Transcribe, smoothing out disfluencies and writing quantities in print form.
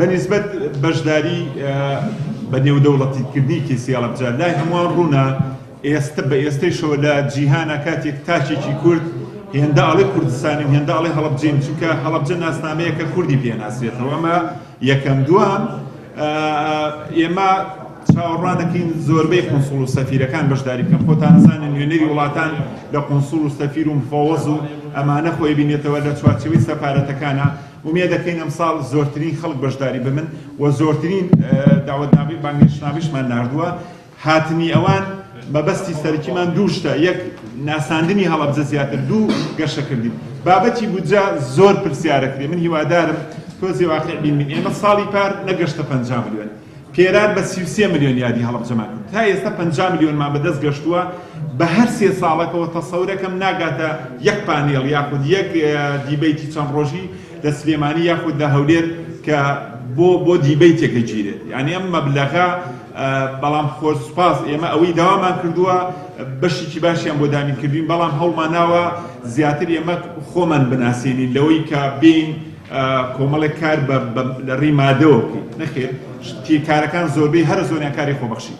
بەنسبەت بەشداری بە نێودەوڵەتیکردنی کێسی هەڵەبجە لای هەمووان ڕوونە ئێستا بە ئێستەیشەوە لە جیهانە کاتێک تاچێکی کورد هێندە ئاڵێ کوردستانی و هێندە ئاڵێ هەڵەبجەین چونکە هەڵەبجە ناسنامەیە کە کوردی پێناسرێتەوە ئەمە یەکەم. دوام ئێمە چاوەڕوانەکەین زۆربەی قۆنسوڵ و سەفیرەکان بەشداری بکەن. خۆتان نزانن نوێنەری وڵاتان لە قۆنسوڵ و سەفیر و مفەوەز و ئەمانە خۆی بینێتەوە لە چوارچێوەی سەفارەتەکانە. ومێ دەکەین ئەمساڵ زۆرترین خەڵک بەشداری بمن و زۆرترین داوەتنامەی بانگهێنشتنامەیشمان ناردووە. هاتنی ئەوان مەبەستی سەرەکیمان دوو شتە: یەک ناساندنی هەڵەبجە زیاتر، دوو گەشەکردین. بابەتی بودجە زۆر پرسیارەکرێ. من هیوادارم تۆزی واقع بینین. ئێمە ساڵی پار نەگەشتە 50 ملیۆن، پێران بە 33 ملیۆن یادی هەڵەبجەمان کرد. تا ئێستا 50 ملیۆنمان بەدەست گەشتووە. بە هەر 3 ساڵەکەەوە تەسەورەکەم ناگاتە یەک پانێڵ یاخود یەک دیبەیتی چەند ڕۆژی لە سلێمانی یاخود لە هەولێر کە بۆ دیبەیتێکە گیرێت. یعنی ئەم مەبلەغە بەڵام خۆسپاس ئێمە ئەوەی داوامان کردووە بەشێکی باشیان بۆ دامینکردین، بەڵام هەوڵماناوە زیاتر ئێمە خۆمان بناسیێنین لەوەی کە بین کۆمەڵێک کار لە ڕێی مادەوە بکەین. نەخێر کارەکان زۆربەی هەر زۆریان کاری خۆبەخشی.